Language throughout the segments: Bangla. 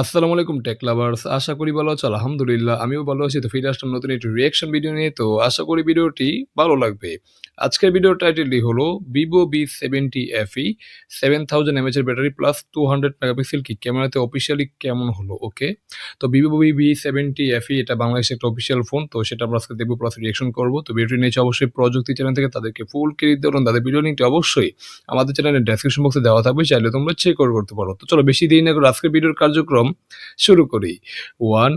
আসসালামু আলাইকুম টেক লাভার্স। আশা করি ভালো আছো। আলহামদুলিল্লাহ আমিও ভালো আছি। তো ফিরে আসলাম নতুন একটি রিঅ্যাকশন ভিডিও নিয়ে। তো আশা করি ভিডিওটি ভালো লাগবে। আজকের ভিডিওর টাইটেলটি হলো Vivo V70 FE 7000 mAh এর ব্যাটারি প্লাস 200 মেগাপিক্সেল কি ক্যামেরাতে অফিসিয়ালি কেমন হলো? ওকে। তো Vivo V70 FE এটা বাংলাদেশের একটা অফিসিয়াল ফোন। তো সেটা আমরা আজকে দেখব প্লাস রিঅ্যাকশন করব। তো ভিডিওটি নিয়েছে অবশ্যই প্রযুক্তি চ্যানেল থেকে তাদেরকে ফুল ক্রেডিট দেবেন। তাদের ভিডিও লিঙ্কটি অবশ্যই আমাদের চ্যানেলের ডেসক্রিপশন বক্সে দেওয়া থাকবে। চাইলে তোমরা চেক আউট করতে পারো। তো চলো বেশি দেরি না করে আজকের ভিডিওর কার্যক্রম শুরু করি। 1,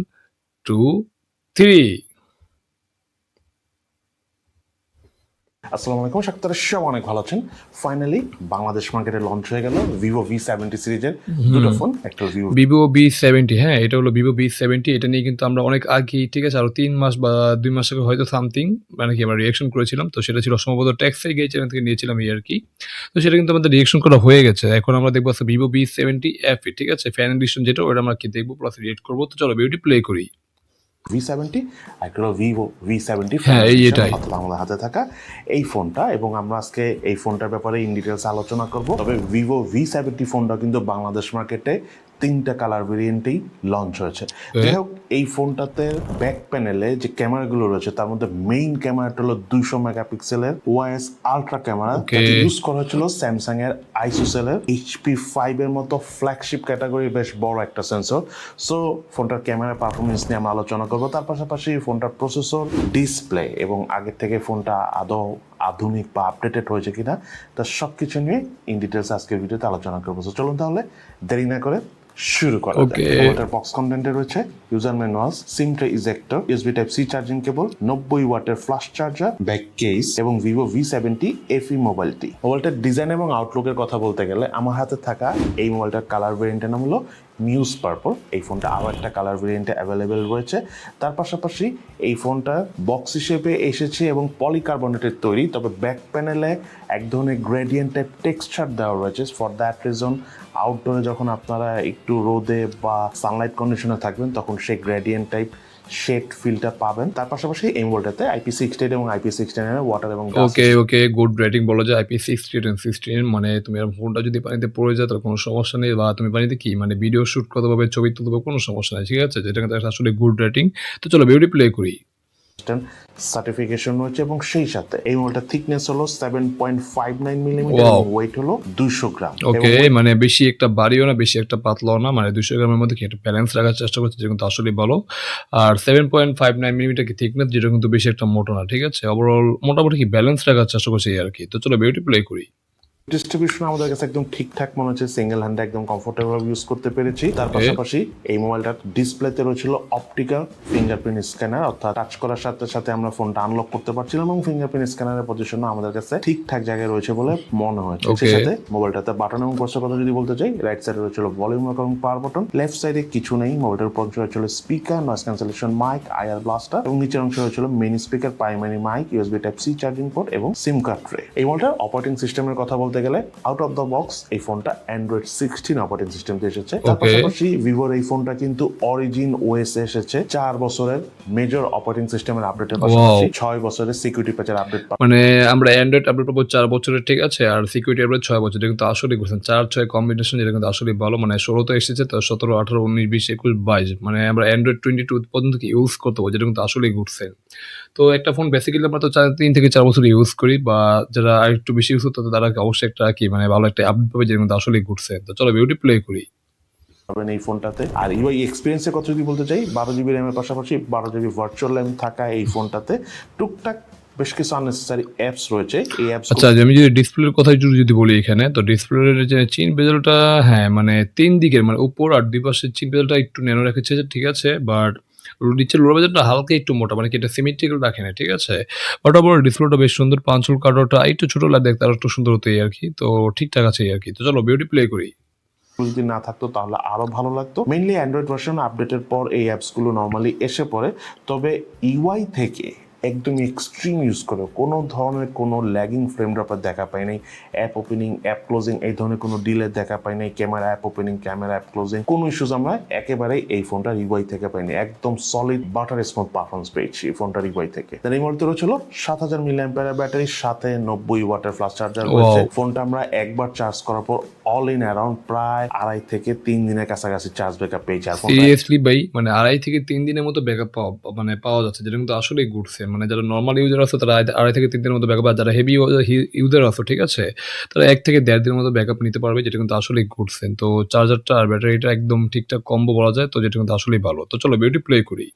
2, 3 আসসালামু আলাইকুম, সাক্ষাৎকারের সব অনেক ভালো আছেন। ফাইনালি বাংলাদেশ মার্কেটে লঞ্চ হয়ে গেল ভিভো V70 সিরিজের দুটো ফোন। একটা ভিভো Vivo V70, হ্যাঁ এটা হলো Vivo V70। এটা নিয়ে কিন্তু আমরা অনেক আগেই, ঠিক আছে, আরো 3 মাস বা 2 মাস আগে হয়তো সামথিং মানে কি আমরা রিঅ্যাকশন করেছিলাম। তো সেটা ছিল সম্ভবত টেক্সাই গেই চ্যানেল থেকে নিয়েছিলাম এই আরকি। তো সেটা কিন্তু আমাদের রিঅ্যাকশন করা হয়ে গেছে। এখন আমরা দেখবো আজকে Vivo V70 FE, ঠিক আছে? ফ্যান এডিশন যেটা ওটা আমরা কি দেখবো প্লাস রিঅ্যাক্ট করব। তো চলো ভিডিওটি প্লে করি। V70 একটা হলো ভিভো V70 হ্যাঁ, এটাই। অর্থাৎ আমাদের হাতে থাকা এই ফোনটা, এবং আমরা আজকে এই ফোনটার ব্যাপারে ইন ডিটেলস আলোচনা করব। তবে ভিভো V70 ফোনটা কিন্তু বাংলাদেশ মার্কেটে 3টা কালার ভেরিয়েন্টেই লঞ্চ হয়েছে। যাই হোক, এই ফোনটাতে ব্যাক প্যানেলে যে ক্যামেরাগুলো রয়েছে তার মধ্যে মেইন ক্যামেরাটা হলো 200 মেগাপিক্সেলের ওআইএস আলট্রা ক্যামেরা, যেটা ইউজ করা হয়েছিল স্যামসাং এর আইসোসেলের HP5 এর মতো ফ্ল্যাগশিপ ক্যাটাগরির বেশ বড় একটা সেন্সর। সো ফোনটার ক্যামেরা পারফরমেন্স নিয়ে আমরা আলোচনা করবো। তার পাশাপাশি ফোনটার প্রসেসর, ডিসপ্লে এবং আগের থেকে ফোনটা আদৌ আধুনিক বা আপডেটেড হয়েছে কিনা তার সব কিছু নিয়ে ইন ডিটেলস আজকের ভিডিওতে আলোচনা করবো। তো চলুন তাহলে দেরি না করে শুরু করা যাক। ফোনটার বক্স কন্টেন্টে রয়েছে user manual, sim tray ejector, USB type C charging cable, 90 ওয়াটের ফ্ল্যাশ চার্জার, ব্যাক কেস এবং ভিভো V70 FE মোবাইলটি। মোবাইলটার ডিজাইন এবং আউটলুকের কথা বলতে গেলে আমার হাতে থাকা এই মোবাইলটার কালার ভেরিয়েন্টের নাম হলো মিউজ পার্পল। এই ফোনটা আরও একটা কালার ভেরিয়েন্টে অ্যাভেলেবেল রয়েছে। তার পাশাপাশি এই ফোনটা বক্স হিসেবে এসেছে এবং পলিকার্বনেটের তৈরি, তবে ব্যাক প্যানেলে এক ধরনের গ্রেডিয়েন্ট টাইপ টেক্সচার দেওয়া রয়েছে। ফর দ্যাট রিজন আউটডোরে যখন আপনারা একটু রোদে বা সানলাইট কন্ডিশনে থাকবেন তখন সেই গ্রেডিয়েন্ট টাইপ শেড ফিলটা পাবেন। তার পাশাপাশি এই মোবাইলটাতে IP68 এবং IP69 এর ওয়াটার এবং ওকে গুড রেটিং বলা যায় IP68 and 16। মানে তুমি এরকম ফোনটা যদি পানিতে পড়ে যায় তার কোনো সমস্যা নেই, বা তুমি পানিতে কি মানে ভিডিও শুট করতে পারবে, ছবি তুলতে পারবে, কোনো সমস্যা নেই, ঠিক আছে? যেটা কিন্তু আসলে গুড রেটিং। তো চলো ভিডিওটি প্লে করি। সার্টিফিকেশন রয়েছে এবং সেই সাথে এই মোবাইলটার থিকনেস হলো 7.59 মিলিমিটার এবং ওয়েট হলো 200 গ্রাম। ওকে, মানে বেশি একটা ভারীও না বেশি একটা পাতলাও না, মানে 200 গ্রামের মধ্যে কি একটা ব্যালেন্স রাখার চেষ্টা করছে, যেটা কিন্তু আসলেই ভালো। আর 7.59 মিলিমিটার কি থিকনেস, যেটা কিন্তু বেশি একটা মোটা না, ঠিক আছে? ওভারঅল মোটামুটি কি ব্যালেন্স রাখার চেষ্টা করছে এই আর কি। তো চলো ভিডিওটি প্লে করি। ডিস্ট্রিবিউশন আমাদের কাছে একদম ঠিকঠাক মনে হচ্ছে, সিঙ্গেল হ্যান্ডে একদম কমফোর্টেবল ইউজ করতে পেরেছি। তার পাশাপাশি এই মোবাইলটার ডিসপ্লেতে রয়েছিল অপটিক্যাল ফিঙ্গারপ্রিন্ট স্ক্যানার, অর্থাৎ টাচ করার সাথে সাথে আমরা ফোনটা আনলক করতে পারছিলাম এবং ফিঙ্গারপ্রিন্ট স্ক্যানারের পজিশনও আমাদের কাছে ঠিকঠাক জায়গায় রয়েছে বলে মনে হয়েছে। সেই সাথে মোবাইলটাতে বাটন এবং পোস্টের কথা যদি বলতে চাই, রাইট সাইডে রয়েছিল ভলিউম এবং পাওয়ার বাটন, লেফট সাইডে কিছু নেই। মোবাইলটার উপর অংশ রয়েছিল speaker, noise cancellation mic, IR blaster এবং নিচের অংশ রয়েছিল mini speaker, primary mic, USB type C charging port এবং সিম কার্ড ট্রে। এই মোবাইলটার অপারেটিং সিস্টেমের কথা বলতে গেলে আউট অফ দ্য বক্স এই ফোনটা অ্যান্ড্রয়েড 16 অপারেটিং সিস্টেম দিয়ে এসেছে। তার পাশাপাশি ভিভোর এই ফোনটা কিন্তু অরিজিন ওএস এসেছে 4 বছরের মেজর অপারেটিং সিস্টেমের আপডেটের পাশাপাশি 6 বছরের সিকিউরিটি প্যাচের আপডেট। মানে আমরা অ্যান্ড্রয়েড আপডেট পাবো 4 বছরের, ঠিক আছে? আর সিকিউরিটি আপডেট 6 বছর। এটা কিন্তু আসলেই করছেন 4-6 কম্বিনেশন, যেটা কিন্তু আসলেই ভালো। মানে 16 তো এসেছে, তো 17, 18, 19, 20, 21, 22 মানে আমরা অ্যান্ড্রয়েড 22 পর্যন্ত কি ইউজ করতে পারবো, যেটা কিন্তু আসলেই ঘুরছে। তো একটা ফোন বেসিক্যালি আমরা তো 3 থেকে 4 বছর ইউজ করি, বা যারা আরেকটু বেশি ইউজ করতে তারা অবশ্যই একটা কি মানে ভালো একটা আপডেট পাবে, যেটা কিন্তু আসলেই ঘুরছে। তো চলো ভিডিওটি প্লে করি। পাবেন এই ফোনটাতে। আর ইউআই এক্সপিরিয়েন্সের কথা যদি বলতে চাই, 12GB র্যামের পাশাপাশি 12GB ভার্চুয়াল র্যাম থাকা এই ফোনটাতে টুকটাক বেশ কিছু আননেসেসারি অ্যাপস রয়েছে। এই অ্যাপস আচ্ছা, আমি যদি ডিসপ্লের কথা যদি বলি এখানে, তো ডিসপ্লের যে চিন বেজেলটা, হ্যাঁ মানে 3 দিকের মানে উপর আর 2 পাশের চিন বেজেলটা একটু ন্যানো রেখেছে, ঠিক আছে? বাট নিচের লোয়ার বেজেলটা হালকা একটু মোটা, মানে কি এটা সিমেট্রিক্যাল রাখে না, ঠিক আছে? বাট ওভারঅল ডিসপ্লেটা বেশ সুন্দর। পাঁচল কার্ডটা একটু ছোট লাগে দেখতে, আর একটু সুন্দর হতো এই আর কি। তো ঠিকঠাক আছে এই আর কি। তো চলো ভিডিওটি প্লে করি। যদি না থাকতো তাহলে আরো ভালো লাগতো। মেইনলি অ্যান্ড্রয়েড ভার্সন আপডেটের পর এই অ্যাপসগুলো নর্মালি এসে পড়ে, তবে ইউআই থেকে একদমই এক্সট্রিম ইউজ করে কোনো ধরনের কোনো ল্যাগিং ফ্রেম ড্রপের দেখা পাই নাই, অ্যাপ ওপেনিং অ্যাপ ক্লোজিং এই ধরনের কোনো ডিলে দেখা পাই নাই, camera app opening camera app closing কোনো ইস্যুস আমরা একেবারেই এই ফোনটা রিওয়াই থেকে পাইনি। একদম সলিড বাটার স্মুথ পারফরমেন্স পেয়েছি এই ফোনটা রিওয়াই থেকে। এই মুহূর্তে রয়েছিল 7000 mAh ব্যাটারি, সাথে 90 ওয়াটের ফাস্ট চার্জার রয়েছে। ফোনটা আমরা একবার চার্জ করার পর অল ইন অ্যারাউন্ড প্রায় 2.5 থেকে 3 দিনের কাছাকাছি চার্জ ব্যাকআপ পেয়েছি। আর সিরিয়াসলি ভাই, মানে 2.5 থেকে 3 দিনের মতো ব্যাকআপ পাওয়া যাচ্ছে, যেটা কিন্তু আসলেই গুড সেন। মানে যারা নর্মাল ইউজার আছে তারা 2.5 থেকে 3 দিনের মতো ব্যাকআপ, আর যারা হেভি ইউজার আছে ঠিক আছে, তারা 1 থেকে 1.5 দিনের মতো ব্যাকআপ নিতে পারবে, যেটা কিন্তু আসলেই গুড সেন। তো চার্জারটা আর ব্যাটারিটা একদম ঠিকঠাক কম্বো বলা যায়, তো যেটা কিন্তু আসলেই ভালো। তো চলো ভিডিওটি প্লে করি।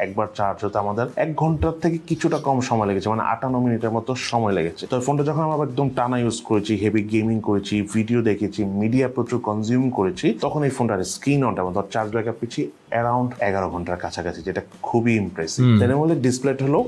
একবার চার্জ হতে আমাদের 1 ঘন্টার থেকে কিছুটা কম সময় লেগেছে, মানে 58 মিনিটের মতো সময় লেগেছে। তো ফোনটা যখন আমরা একদম টানা ইউজ করেছি, হেভি গেমিং করেছি, ভিডিও দেখেছি, মিডিয়া প্রচুর কনজিউম করেছি, তখন এই ফোনটার স্ক্রিন অনটা আমাদের চার্জ ব্যাকআপ পেয়েছি অ্যারাউন্ড 11 ঘন্টার কাছাকাছি, যেটা খুবই ইমপ্রেসিভ। এর মধ্যে ডিসপ্লেটা হলো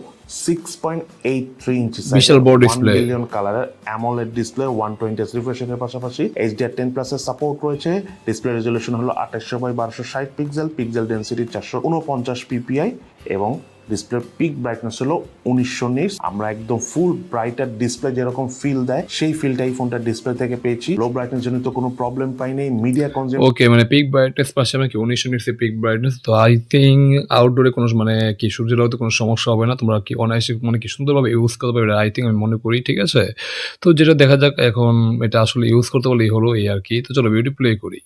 6.83 ইঞ্চি বিশাল বড় ডিসপ্লে, 1 বিলিয়ন কালারের অ্যামোলেড ডিসপ্লে, 120 রিফ্রেশ রেটের পাশাপাশি HDR10+ এর সাপোর্ট রয়েছে। ডিসপ্লে রেজোলিউশন হলো 2800x1260 pixel, pixel density 449 ppi এবং ডিসপ্লে পিক ব্রাইটনেস হলো 1900 নিটস। আমরা একদম ফুল ব্রাইটার ডিসপ্লে যেরকম ফিল দেয় সেই ফিলটাই ফোনটার ডিসপ্লে থেকে পেয়েছি। লো ব্রাইটনেস জনিত কোনো প্রবলেম পাইনি। মিডিয়া কনজিউম ওকে, মানে পিক ব্রাইটনেস পাশে আমরা কি 1900 নিটস পিক ব্রাইটনেস, তো আই থিঙ্ক আউটডোরে কোনো মানে কি সূর্যের আলোতে কোনো সমস্যা হবে না, তোমরা কি অনায়াসে মানে কি সুন্দরভাবে ইউজ করতে পারবে, আই থিঙ্ক আমি মনে করি। ঠিক আছে, তো যেটা দেখা যাক এখন, এটা আসলে ইউজ করতে পারলেই হলো এই আর কি। তো চলো ভিডিও প্লে করি।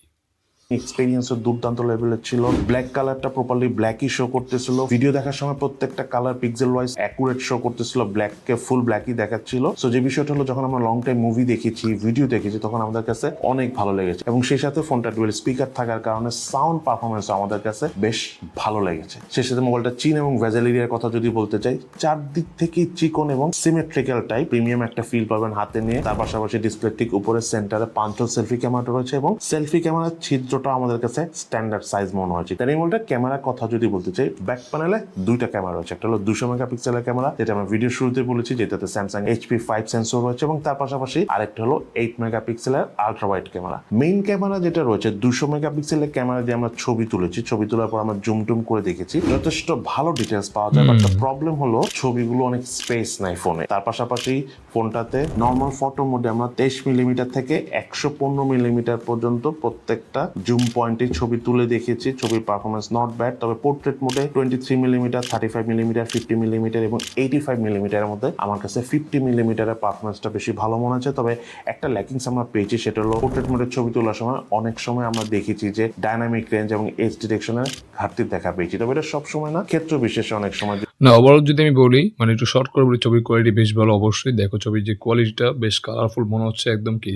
এক্সপেরিয়েন্সও দুর্দান্ত লেভেলের ছিল। ব্ল্যাক কালারটা প্রপারলি ব্ল্যাকই শো করতেছিল। ভিডিও দেখার সময় প্রত্যেকটা colour pixel wise accurate show করতেছিল, ব্ল্যাককে ফুল ব্ল্যাকই দেখাচ্ছিল। সো যে বিষয়টা হলো, যখন আমরা লং টাইম মুভি দেখেছি, ভিডিও দেখেছি, তখন আমাদের কাছে অনেক ভালো লেগেছে। এবং সেই সাথে ফোনটা ডুয়েল স্পিকার থাকার কারণে সাউন্ড পারফরমেন্স আমাদের কাছে বেশ ভালো লেগেছে। সেই সাথে মোবাইলটা চিন এবং ভেজেল এরিয়ার কথা যদি বলতে চাই, চারদিক থেকেই চিকন এবং সিমেট্রিক্যাল টাইপ, প্রিমিয়াম একটা ফিল পাবেন হাতে নিয়ে। তার পাশাপাশি ডিসপ্লে ঠিক উপরে সেন্টারে পাঞ্চল সেলফি ক্যামেরাটা রয়েছে এবং সেলফি ক্যামেরার ছিদ্রটা আমাদের কাছে স্ট্যান্ডার্ড সাইজ মনে হয়েছে। তার এই মোবাইলটার ক্যামেরার কথা যদি বলতে চাই, ব্যাক প্যানেলে 2টা ক্যামেরা রয়েছে। একটা হলো 200 মেগাপিক্সেলের ক্যামেরা, যেটা আমরা ভিডিও শুরুতে বলেছি, যেটাতে স্যামসাং HP5 সেন্সর রয়েছে, এবং তার পাশাপাশি আরেকটা হলো 8 মেগাপিক্সেলের ultra wide camera. Main camera যেটা রয়েছে 200 মেগাপিক্সেলের ক্যামেরা দিয়ে আমরা ছবি তুলেছি। ছবি তোলার পর আমরা জুম টুম করে দেখেছি, যথেষ্ট ভালো ডিটেলস পাওয়া যায়। বাট প্রবলেম হলো ছবিগুলো অনেক স্পেস নাই ফোনে। তার পাশাপাশি ফোনটাতে নর্মাল ফটো মোডে আমরা 23 মিলিমিটার থেকে 115 মিলিমিটার পর্যন্ত প্রত্যেকটা জুম পয়েন্টে ছবি তুলে দেখেছি। ছবির পারফরমেন্স নট ব্যাড। তবে পোর্ট্রেট মোডে 23 মিলিমিটার, 35 মিলিমিটার, 50 মিলিমিটার এবং 85 মিলিমিটারের মধ্যে আমার কাছে 50 মিলিমিটারের পারফরমেন্সটা বেশি ভালো মনে হচ্ছে। তবে একটা ল্যাকিংস আমরা পেয়েছি, সেটা হলো পোর্ট্রেট মোডের ছবি তোলার সময় অনেক সময় আমরা দেখেছি যে ডাইনামিক রেঞ্জ এবং এজ ডিটেকশনের ঘাটতি দেখা পেয়েছি। তবে এটা সবসময় না, ক্ষেত্র বিশেষে অনেক সময়। না, ওভারঅল যদি আমি বলি, মানে একটু শর্ট করে বলি, ছবির কোয়ালিটি বেশ ভালো। অবশ্যই দেখো, ছবির যে কোয়ালিটিটা বেশ কালারফুল মনে হচ্ছে, একদম কি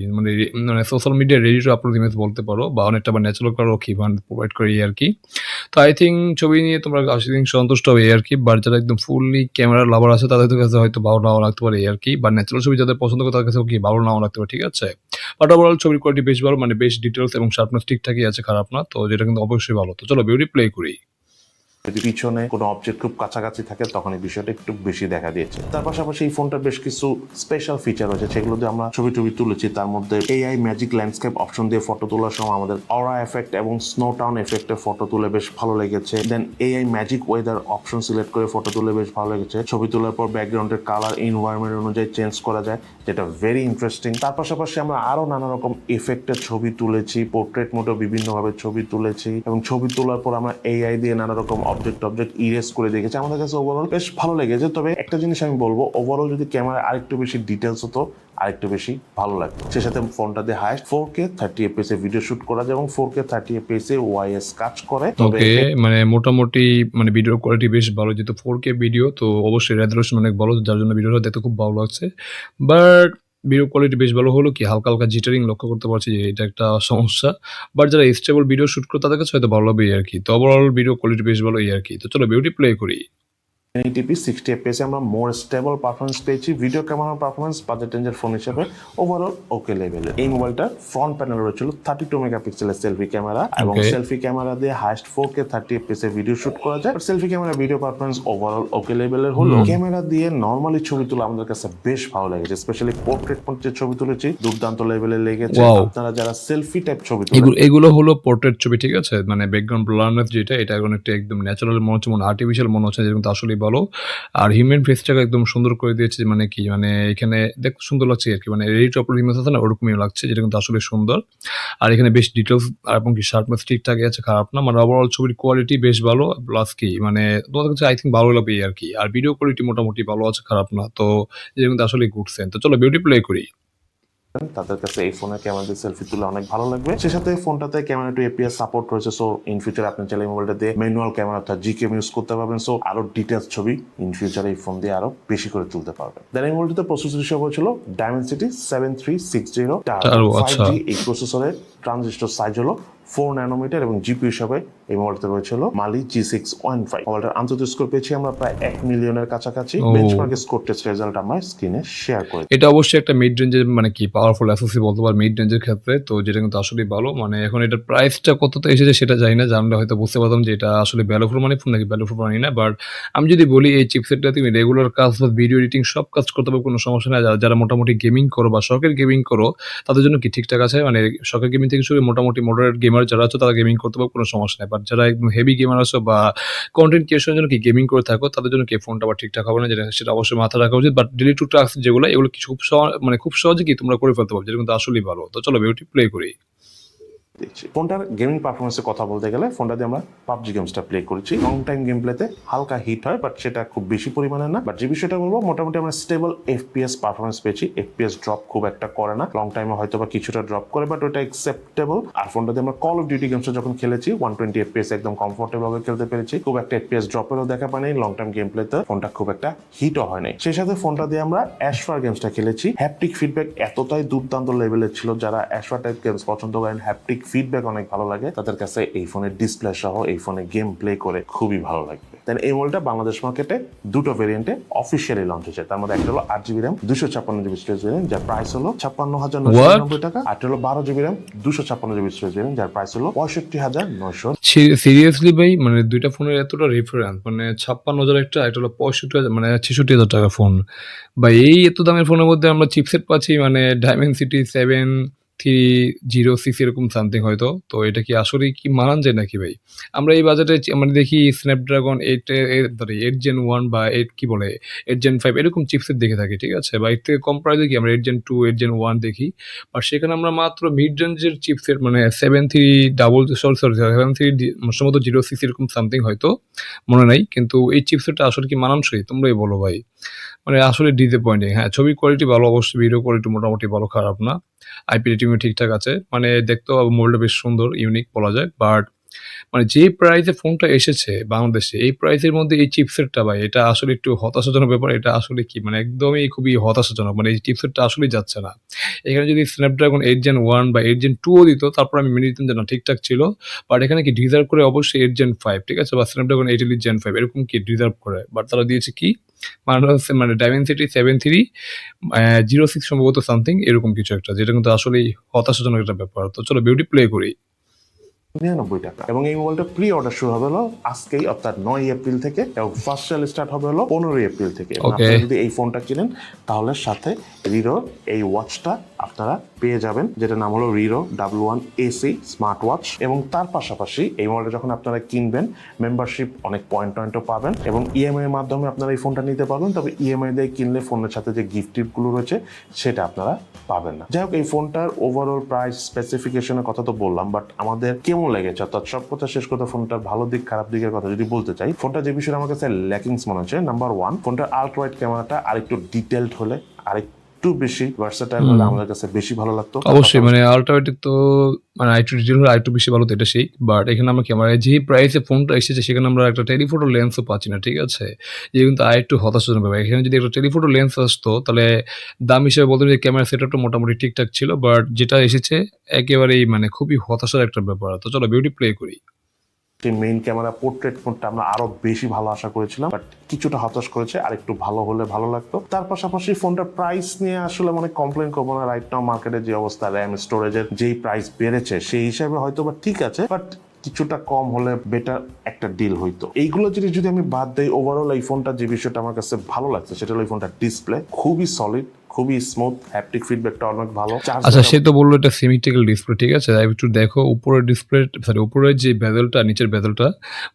মানে social media ready to upload image বলতে পারো, বা অনেকটা বা ন্যাচারাল কালারও কি প্রোভাইড করে এই আর কি। তো আই থিঙ্ক ছবি নিয়ে তোমরা সন্তুষ্ট হবে এই আর কি। বাট যারা একদম ফুললি ক্যামেরার লাভার আছে তাদের কাছে হয়তো ভালো নাও লাগতে পারে এই আর কি, বা ন্যাচারাল ছবি যাদের পছন্দ করে তাদের কাছে কি ভালো নাও লাগতে পারে। ঠিক আছে, বাট ওভারঅল ছবির কোয়ালিটি বেশ ভালো, মানে বেশ ডিটেলস এবং শার্পনেস ঠিকঠাকই আছে, খারাপ না। তো যেটা কিন্তু অবশ্যই ভালো। তো চলো ভিডিও প্লে করি। যদি পিছনে কোনো অবজেক্ট খুব কাছাকাছি থাকে তখন এই বিষয়টা একটু বেশি দেখা দিয়েছে। তার পাশাপাশি এই ফোনটার বেশ কিছু স্পেশাল ফিচার রয়েছে, সেগুলো দিয়ে আমরা ছবি তুলেছি। তার মধ্যে AI ম্যাজিক ল্যান্ডস্কেপ অপশন দিয়ে ফটো তোলার সময় আমাদের অরা এফেক্ট এবং স্নো টাউন এফেক্টে ফটো তুলে বেশ ভালো লেগেছে। দেন AI magic weather option select করে ফটো তুলে বেশ ভালো লেগেছে। ছবি তোলার পর ব্যাকগ্রাউন্ডের কালার এনভায়রনমেন্ট অনুযায়ী চেঞ্জ করা যায়, যেটা ভেরি ইন্টারেস্টিং। তার পাশাপাশি আমরা আরো নানা রকম এফেক্টের ছবি তুলেছি, পোর্ট্রেট মোডে বিভিন্নভাবে ছবি তুলেছি, এবং ছবি তোলার পর আমরা AI দিয়ে নানা রকম অবজেক্ট ইরেজ করে দেখেছি। আমাদের কাছে ওভারঅল বেশ ভালো লেগেছে। তবে একটা জিনিস আমি বলবো, ওভারঅল যদি ক্যামেরা আরেকটু বেশি ডিটেলস হতো আরেকটু বেশি ভালো লাগতো। সে সাথে ফোনটাতে হাইস্ট 4K 30 fps এ ভিডিও শুট করা যায় এবং 4K 30 fps এ ওআইএস কাজ করে। তবে মানে মোটামুটি মানে ভিডিও কোয়ালিটি বেশ ভালো, যেহেতু 4K ভিডিও, তো অবশ্যই রেজোলিউশন অনেক ভালো, যার জন্য ভিডিওটা দেখতে খুব ভালো লাগছে। বাট ভিডিও কোয়ালিটি বেশ ভালো হলো কি হালকা হালকা জিটারিং লক্ষ্য করতে পারছি, যে এটা একটা সমস্যা। বাট যারা স্টেবল ভিডিও শুট করে তাদের কাছে হয়তো ভালো লাগবে এই আর কি। তো ওভারঅল ভিডিও কোয়ালিটি বেশ ভালো এই আর কি। তো চলো ভিডিওটি প্লে করি। 1080p 60 fps এ আমরা মোর স্টেবল পারফরমেন্স পেয়েছি। ভিডিও ক্যামেরার পারফরমেন্স বাজেট রেঞ্জের ফোন হিসেবে ওভারঅল ওকে লেভেলের। এই মোবাইলটার ফ্রন্ট প্যানেল রয়েছিল 32 মেগাপিক্সেলের সেলফি ক্যামেরা, এবং সেলফি ক্যামেরা দিয়ে হাইস্ট 4K 30 fps এ ভিডিও শুট করা যায়। Selfie camera video performance overall okay লেভেলের হলো। ক্যামেরা দিয়ে নরমালি ছবি তোলা আমাদের কাছে বেশ ভালো লেগেছে, স্পেশালি পোর্ট্রেট মোড যে ছবি তুলেছি দুর্দান্ত লেভেলের লেগেছে। আপনারা যারা সেলফি টাইপ ছবি তুলেন, এগুলো হলো পোর্ট্রেট ছবি, ঠিক আছে, মানে ব্যাকগ্রাউন্ড ব্লারনেস যেটা, এটা অনেকটা একদম ন্যাচারাল মনে হচ্ছে, মনে আর্টিফিশিয়াল মনে হচ্ছে, যেরকম আসলে ভালো। আর হিউম্যান ফেসটাকে একদম সুন্দর করে দিয়েছে, মানে কি মানে এখানে দেখতে সুন্দর লাগছে আরকি। মানে রেডি টু আপলোড ইমেজ আছে না, ওরকমই লাগছে, যেটা কিন্তু আসলে সুন্দর। আর এখানে বেশ ডিটেইলস এবং কি শার্পনেস ঠিকঠাকই আছে, খারাপ না। মানে ওভারঅল ছবির কোয়ালিটি বেশ ভালো। প্লাস কি মানে তোমাদের কাছে আই থিংক ভালো লাগবে এই আরকি। আর ভিডিও কোয়ালিটি মোটামুটি ভালো আছে, খারাপ না। তো এটা কিন্তু আসলেই গুড সাইন। তো চলো বিউটি প্লে করি। তাদের কাছে এই ফোনের ক্যামেরা দিয়ে সেলফি তুলে অনেক ভালো লাগবে। সে সাথে ফোনটাতে ক্যামেরা টু এপিএস সাপোর্ট রয়েছে, সো ইন ফিউচার আপনি চাইলে মোবাইলটা দিয়ে ম্যানুয়াল ক্যামেরা অর্থাৎ জিকেএম ইউজ করতে পারবেন। সো আরো ডিটেলস ছবি ইন ফিউচার এই ফোন দিয়ে আরো বেশি করে তুলতে পারবেন। দেন এই মোবাইলটিতে প্রসেসর হিসেবে ছিল Dimensity 7360 আচ্ছা। 5G। এই প্রসেসরের ট্রানজিস্টর সাইজ হলো 4 ন্যানোমিটার এবং জিপি হিসাবে এই মোবাইলতে রয়েছিল Mali G615। মোবাইলটার আন্তর্জাতিক স্কোর পেয়েছি আমরা প্রায় 1 মিলিয়নের কাছাকাছি। ও। বেঞ্চমার্ক স্কোর টেস্ট রেজাল্ট আমরা স্ক্রিনে শেয়ার করে এটা অবশ্যই একটা মিড রেঞ্জের মানে কি পাওয়ারফুল এসওসি বলতে পারো মিড রেঞ্জের ক্ষেত্রে। তো যেটা কিন্তু আসলেই ভালো। মানে এখন এটার প্রাইসটা কততে এসেছে সেটা জানি না। জানলে হয়তো বুঝতে পারতাম যে এটা আসলে ভ্যালু ফর মানি ফোন নাকি ভ্যালু ফর মানি না। বাট আমি যদি বলি এই চিপসেটটা তুমি রেগুলার কাজ বা ভিডিও এডিটিং সব কাজ করতে পারবে, কোনো সমস্যা নাই। যারা মোটামুটি গেমিং করো বা শখের গেমিং করো তাদের জন্য কি ঠিকঠাক আছে। মানে শখের গেমিং থেকে শুরু করে মোটামুটি মডারেট গেমার যারা আছো তারা গেমিং করতে পারবে, কোনো সমস্যা নাই। বাট যারা একদম হেভি গেমার আছো বা কন্টেন্ট ক্রিয়েশনের জন্য কি গেমিং করে থাকো তাদের জন্য কি ফোনটা আবার ঠিকঠাক হবে না, যেটা সেটা অবশ্যই মাথায় রাখা উচিত। বাট ডেইলি টু টাস্ক যেগুলো এগুলো কিছু খুব সহজে কি তোমরা করে ফেলতে পারবে, যেটা কিন্তু আসলেই ভালো। তো চলো বিউটি প্লে করি। দিচ্ছি। ফোনটার গেমিং পারফরমেন্সের কথা বলতে গেলে ফোনটা দিয়ে আমরা পাবজি গেমসটা প্লে করেছি। লং টাইম গেম প্লেতে হালকা হিট হয়, বাট সেটা খুব বেশি পরিমাণে না। বাট যে বিষয়টা বলবো, মোটামুটি আমরা স্টেবল এফপিএস পারফরমেন্স পেয়েছি। এফপিএস ড্রপ খুব একটা করে না, লং টাইমে হয়তো বা কিছুটা ড্রপ করে, বাট ওটা অ্যাকসেপ্টেবল। আর ফোনটা দিয়ে আমরা কল অফ ডিউটি গেমসটা যখন খেলেছি 120 এফপিএস একদম কমফোর্টেবল ভাবে খেলতে পেরেছি। খুব একটা এফপিএস ড্রপেরও দেখা পাইনি। লং টাইম গেম প্লেতে ফোনটা খুব একটা হিটও হয় নাই। সেই সাথে ফোনটা দিয়ে আমরা অ্যাশফার গেমসটা খেলেছি। হ্যাপটিক ফিডব্যাক এতটাই দুর্দান্ত লেভেলের ছিল, যারা অ্যাশফার টাইপ গেমস পছন্দ করেন, হ্যাপটিক ফিডব্যাক অনেক ভালো লাগে, তাদের কাছে এই ফোনের ডিসপ্লে সহ এই ফোনে গেম প্লে করে খুবই ভালো লাগবে। দেন এই মোবাইলটা বাংলাদেশ মার্কেটে দুটো ভেরিয়েন্টে অফিসিয়ালি লঞ্চ হয়েছে। তার মধ্যে একটা হলো 8GB RAM 256GB storage variant, যার প্রাইস হলো 56,990 টাকা। আর একটা হলো 12GB RAM 256GB storage variant, যার প্রাইস হলো 65,900। সিরিয়াসলি ভাই, মানে দুইটা ফোনের এতটা ডিফারেন্স, মানে 56,000 একটা হলো 65,000, মানে 66,000 টাকা ফোন। বা এই এত দামের ফোনের মধ্যে আমরা চিপসেট পাচ্ছি মানে Dimensity 730 এরকম সামথিং হয়তো। তো এটা কি আসলেই কি মানান যায় নাকি ভাই? আমরা এই বাজেটে মানে দেখি স্ন্যাপড্রাগন 8 Gen 1 বা 8 কি বলে 8 Gen 5 এরকম চিপসেট দেখে থাকি, ঠিক আছে? বা এর থেকে কম প্রাইসে কি আমরা 8 Gen 2, 8 Gen 1 দেখি। আর সেখানে আমরা মাত্র মিড রেঞ্জের চিপসেট মানে 73 এরকম সামথিং হয়তো, মনে নাই। কিন্তু এই চিপসেটটা আসলে কি মানানসই? তোমরাই বলো ভাই। মানে আসলে ডিসঅ্যাপয়েন্টিং। হ্যাঁ, ছবির কোয়ালিটি ভালো অবশ্যই, ভিডিও কোয়ালিটি মোটামুটি ভালো, খারাপ না। আইপি রেটিংও ঠিকঠাক আছে। মানে দেখতেও মোবাইলটা বেশ সুন্দর, ইউনিক বলা যায়। বাট মানে যে প্রাইসে ফোনটা এসেছে বাংলাদেশে, এই প্রাইসের মধ্যে এই চিপসেটটা ভাই, এটা আসলে একটু হতাশাজনক ব্যাপার। এটা আসলে কি মানে একদমই খুবই হতাশাজনক। মানে এই চিপসেটটা আসলেই যাচ্ছে না। এখানে যদি স্ন্যাপড্রাগন 8 Gen 1 বা 8 Gen 2 ও দিত, তারপর আমি মেনে নিতাম যে না ঠিকঠাক ছিল। বাট এখানে কি ডিজার্ভ করে অবশ্যই 8 Gen 5, ঠিক আছে? বা স্ন্যাপড্রাগন 8 Elite Gen 5 এরকম কি ডিজার্ভ করে। বাট তারা দিয়েছে কি মানে হচ্ছে মানে Dimensity 7306 সম্ভবত সামথিং এরকম কিছু একটা, যেটা কিন্তু আসলেই হতাশাজনক একটা ব্যাপার। তো চলো বিউটি প্লে করি। 99 টাকা। এবং এই মোবাইলটা প্রি অর্ডার শুরু হবে হলো আজকেই, অর্থাৎ 9 এপ্রিল থেকে, এবং ফার্স্ট সেল স্টার্ট হবে হলো 15 এপ্রিল থেকে। এবং ওকে। আপনারা যদি এই ফোনটা কিনেন তাহলে সাথে রিরো এই ওয়াচটা আপনারা পেয়ে যাবেন, যেটা নাম হলো রিরো W1 AC স্মার্ট ওয়াচ। এবং তার পাশাপাশি এই মোবাইলটা যখন আপনারা কিনবেন মেম্বারশিপ অনেক পয়েন্টও পাবেন, এবং ইএমআই এর মাধ্যমে আপনারা এই ফোনটা নিতে পারবেন। তবে ইএমআই দিয়ে কিনলে ফোনের সাথে যে গিফট টিপগুলো রয়েছে সেটা আপনারা পাবেন না। যাই হোক, এই ফোনটার ওভারঅল প্রাইস স্পেসিফিকেশনের কথা তো বললাম, বাট আমাদের কেমন লেগেছে, অর্থাৎ সব কথা শেষ কথা ফোনটার ভালো দিক খারাপ দিকের কথা যদি বলতে চাই, ফোনটা যে বিষয়ে আমার কাছে ল্যাকিংস মনে হচ্ছে, নাম্বার 1, ফোনটার আল্ট্রা ওয়াইড ক্যামেরাটা আরেকটু ডিটেইলড হলে, আরেকটু বেশি ভার্সেটাইল হলে আমাদের কাছে বেশি ভালো লাগতো। অবশ্যই মানে আল্ট্রাওয়াইড তো মানে আরেকটু ডিটেইল হলে আরেকটু বেশি ভালো, তো এটা সেই। বাট এখানে আমরা ক্যামেরায় যে প্রাইসে ফোনটা এসেছে সেখানে আমরা একটা টেলিফোটো লেন্সও পাচ্ছি না, ঠিক আছে? যে কিন্তু আরেকটু হতাশাজনক ব্যাপার। এখানে যদি একটা টেলিফোটো লেন্স আসতো তাহলে দাম হিসেবে বলতে যে ক্যামেরা সেটআপটা মোটামুটি ঠিকঠাক ছিল। বাট যেটা এসেছে একেবারেই মানে খুবই হতাশার একটা ব্যাপার। তো চলো বিউটি প্লে করি। সেই মেইন ক্যামেরা পোর্ট্রেট মোডটা আমরা আরো বেশি ভালো আশা করেছিলাম, বাট কিছুটা হতাশ করেছে, আর একটু ভালো হলে ভালো লাগতো। তার পাশাপাশি ফোনটার প্রাইস নিয়ে আসলে মানে কমপ্লেন করবো না। রাইট নাও মার্কেটে যে অবস্থা, র্যাম স্টোরেজের যেই প্রাইস বেড়েছে সেই হিসাবে হয়তো বা ঠিক আছে, বাট কিছুটা কম হলে বেটার একটা ডিল হইতো। এইগুলো জিনিস যদি আমি বাদ দেই, ওভারঅল এই ফোনটা যে বিষয়টা আমার কাছে ভালো লাগছে সেটা হলো এই ফোনটার ডিসপ্লে খুবই সলিড, খুবই স্মুথ, হ্যাপটিক ফিডব্যাকটা অনেক ভালো। আচ্ছা, সে তো বললো এটা সিমেট্রিক্যাল ডিসপ্লে, ঠিক আছে? একটু দেখো উপরের ডিসপ্লে, সরি উপরের যে বেজেলটা, নিচের বেজেলটা,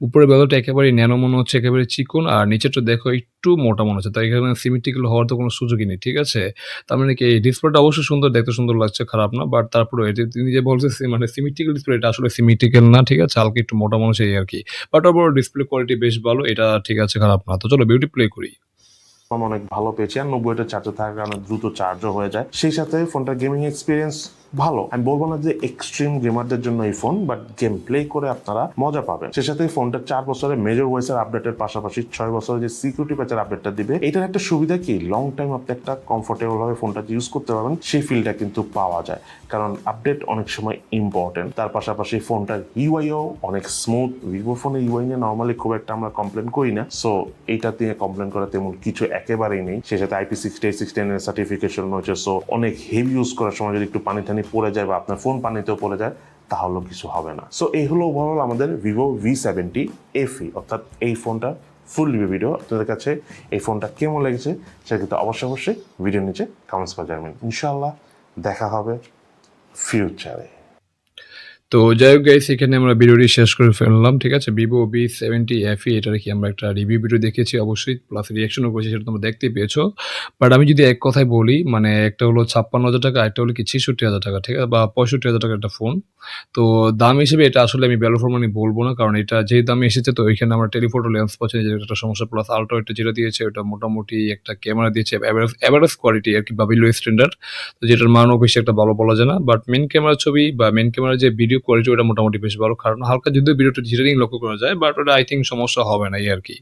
উপরের বেজেলটা একেবারে ন্যানো মনে হচ্ছে, একেবারে চিকন, আর নিচেরটা দেখো একটু মোটা মনে হচ্ছে। তাই এখানে সিমেট্রিক্যাল হওয়ার তো কোনো সুযোগই নেই, ঠিক আছে? তার মানে কি এই ডিসপ্লেটা অবশ্যই সুন্দর, দেখতে সুন্দর লাগছে, খারাপ না। বাট তারপরে এই যে তিনি যে বলছে মানে সিমেট্রিক্যাল ডিসপ্লে, এটা আসলে সিমেট্রিক্যাল না, ঠিক আছে? হালকা একটু মোটা মনে হচ্ছে এই আরকি। বাট ওভারঅল ডিসপ্লে কোয়ালিটি বেশ ভালো, এটা ঠিক আছে, খারাপ না। তো চলো বিউটি প্লে করি। অনেক ভালো পেয়েছি, আর 90 চার্জার থাকার কারণে দ্রুত চার্জও হয়ে যায়। সেই সাথে ফোনটার গেমিং এক্সপিরিয়েন্স ভালো। আমি বলবো না যে এক্সট্রিম গেমারদের জন্য এই ফোন, বাট গেম প্লে করে আপনারা মজা পাবেন। সেই সাথে ফোনটার 4 বছরের মেজর ওয়েসের আপডেটের পাশাপাশি 6 বছরের যে সিকিউরিটি প্যাচের আপডেটটা দিবে, এটার একটা সুবিধা কি, লং টাইম আপনি একটা কমফোর্টেবল ভাবে ফোনটা ইউজ করতে পারবেন, সেই ফিলটা কিন্তু পাওয়া যায়। কারণ আপডেট অনেক সময় ইম্পর্টেন্ট। তার পাশাপাশি ফোনটার ইউআইও অনেক স্মুথ। ভিভো ফোনের ইউআই নিয়ে নর্মালি খুব একটা আমরা কমপ্লেন করি না, সো এইটা নিয়ে কমপ্লেন করা তেমন কিছু একেবারেই নেই। সেই সাথে IP68 এর সার্টিফিকেশন রয়েছে, সো অনেক হেভি ইউজ করার সময় যদি একটু পানি টানি পড়ে যায় বা আপনার ফোন পানিতেও পড়ে যায়, তাহলেও কিছু হবে না। সো এই হলো ওভারঅল আমাদের ভিভো V70 FE, অর্থাৎ এই ফোনটা ফুল রিভিউ ভিডিও। আপনাদের কাছে এই ফোনটা কেমন লেগেছে সেটা কিন্তু অবশ্যই ভিডিওর নিচে কমেন্টস করে জানাবেন। ইনশাআল্লাহ দেখা হবে ফিউচারে। তো যাই হোক গাইস, এখানে আমরা ভিডিওটি শেষ করে ফেললাম, ঠিক আছে? ভিভো V70 FE, এটার কি আমরা একটা রিভিউ ভিডিও দেখেছি অবশ্যই, প্লাস রিয়াকশনও করেছি, সেটা তোমরা দেখতেই পেয়েছো। বাট আমি যদি এক কথায় বলি, মানে একটা হলো 56,000 টাকা, একটা হলো কি 66,000 টাকা, ঠিক আছে? বা 65,000 টাকার একটা ফোন। তো দাম হিসেবে এটা আসলে আমি ভ্যালু ফর মানি বলবো না, কারণ এটা যে দামে এসেছে, তো এখানে আমরা টেলিফোটো লেন্স পাচ্ছি, যেটা একটা সমস্যা, প্লাস আলট্রা ওয়াইডটা যেটা দিয়েছে ওটা মোটামুটি একটা ক্যামেরা দিয়েছে এভারেজ কোয়ালিটি আর কি, বা বিলো স্ট্যান্ডার্ড। তো যেটার মানও বেশি একটা ভালো বলা যায় না। বাট মেন ক্যামেরা ছবি বা মেন ক্যামেরার যে ভিডিও কোয়ালিটি, ওটা মোটামুটি বেশ ভালো, কারণ হালকা যদিও ভিডিওটা জিটারিং লক্ষ্য করা যায়, বাট ওটা আই থিঙ্ক সমস্যা হবে না এই আর কি।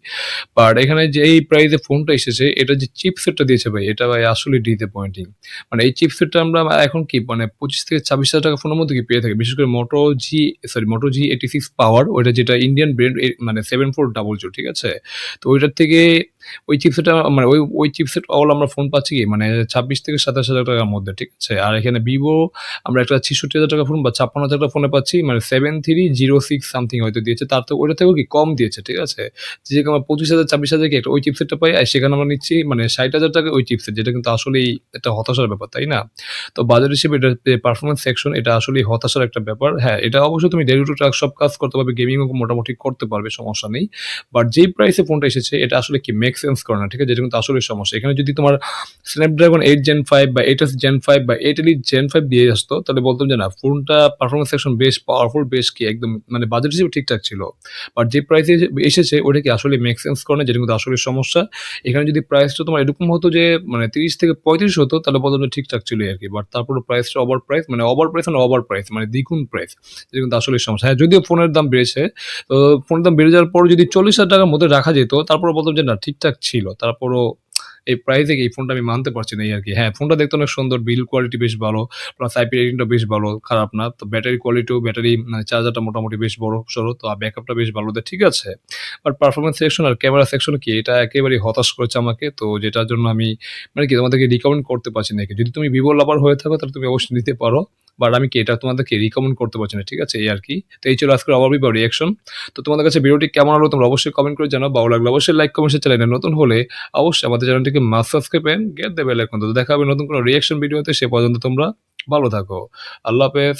বাট এখানে যে এই প্রাইসে ফোনটা এসেছে, এটা যে চিপসেটটা দিয়েছে ভাই, এটা ভাই আসলে ডিসঅ্যাপয়েন্টিং। মানে এই চিপসেটটা আমরা এখন কি মানে 25,000 থেকে 26,000 টাকা ফোনের মধ্যে কি পেয়ে থাকি, বিশেষ করে মোটো G86 পাওয়ার, ওইটা যেটা ইন্ডিয়ান ব্র্যান্ড, মানে 7400, ঠিক আছে? তো ওইটার থেকে ওই চিপসেটটা মানে ওই চিপসেট অল আমরা ফোন পাচ্ছি কি মানে 26,000 থেকে 27,000 টাকার মধ্যে, ঠিক আছে? আর এখানে ভিভো আমরা একটা 66,000 টাকা ফোন বা 56,000 টাকা ফোনে পাচ্ছি, মানে 7306 সামথিং হয়তো দিয়েছে, তার তো ওইটা থেকেও কি কম দিয়েছে, ঠিক আছে? যেরকম আমরা 25,000 26,000 কি একটা ওই চিপসেটটা পাই, আর সেখানে আমরা নিচ্ছি মানে 60,000 টাকা ওই চিপসেট, যেটা কিন্তু আসলেই একটা হতাশার ব্যাপার, তাই না? তো বাজার হিসেবে এটা পারফরমেন্স সেকশন, এটা আসলেই হতাশার একটা ব্যাপার। হ্যাঁ, এটা অবশ্যই তুমি ডেইলি টু ট্রাক সব কাজ করতে পারবে, গেমিংও মোটামুটি করতে পারবে, সমস্যা নেই। বাট যেই প্রাইসে ফোনটা এসেছে, এটা আসলে কি মেক সেন্স করে না, ঠিক আছে? যেটা কিন্তু আসলেই সমস্যা। এখানে যদি তোমার স্ন্যাপড্রাগন 8 Gen 5 বা 8s Gen 5 বা 8 Elite Gen 5 দিয়ে আসতো, তাহলে বলতাম যে না, ফোনটা পারফরমেন্স সেকশন বেশ পাওয়ারফুল, বেশ কি একদম মানে বাজেট হিসেবে ঠিকঠাক ছিল। বাট যে প্রাইসে এসেছে, ওটা কি আসলে মেক সেন্স করে না, যেটা কিন্তু আসলে সমস্যা। এখানে যদি প্রাইসটা তোমার এরকম হতো যে মানে 30 থেকে 35 হতো, তাহলে বলতাম যে ঠিকঠাক ছিল আর কি। বাট তারপরে প্রাইসটা ওভার প্রাইস, মানে ওভার প্রাইস মানে দ্বিগুণ প্রাইস, যেটা কিন্তু আসলে সমস্যা। হ্যাঁ, যদিও ফোনের দাম বেড়েছে, তো ফোনের দাম বেড়ে যাওয়ার পর যদি 40,000 টাকার মধ্যে রাখা যেত, তারপরে বলতাম যে না, ঠিকঠাক ছিল। তারপরও এই প্রাইসে এই ফোনটা আমি মানতে পারছি না এই আরকি। হ্যাঁ, ফোনটা দেখতে অনেক সুন্দর, বিল্ড কোয়ালিটি বেশ ভালো, প্লাস আইপি রেটিংটা বেশ ভালো, খারাপ না। তো ব্যাটারি কোয়ালিটিও, মানে চার্জারটা মোটামুটি বেশ বড়সড়, তো ব্যাকআপটা বেশ ভালো দেয়, ঠিক আছে। বাট পারফরম্যান্স সেকশন আর ক্যামেরা সেকশন কি, এটা একেবারেই হতাশ করেছে আমাকে। তো যেটার জন্য আমি মানে কি তোমাদেরকে রিকমেন্ড করতে পারছি না। যদি তুমি ভিভো লাভার হয়ে থাকো, তাহলে তুমি অবশ্যই নিতে পারো। বাট আমি কি এটা তোমাদেরকে রিকমেন্ড করতে পারছি না, ঠিক আছে? এই আরকি। তো এই ছিল আজকের ওভারভিউ বা রিঅ্যাকশন। তো তোমাদের কাছে ভিডিওটি কেমন হলো তোমরা অবশ্যই কমেন্ট করে জানাও। ভালো লাগলে অবশ্যই লাইক, কমেন্ট, শেয়ার। চ্যানেলে নতুন হলে অবশ্যই আমাদের চ্যানেলটিকে must subscribe and get the bell icon. তো দেখা হবে নতুন কোনো রিঅ্যাকশন ভিডিওতে। সে পর্যন্ত তোমরা ভালো থাকো। আল্লাহ হাফেজ।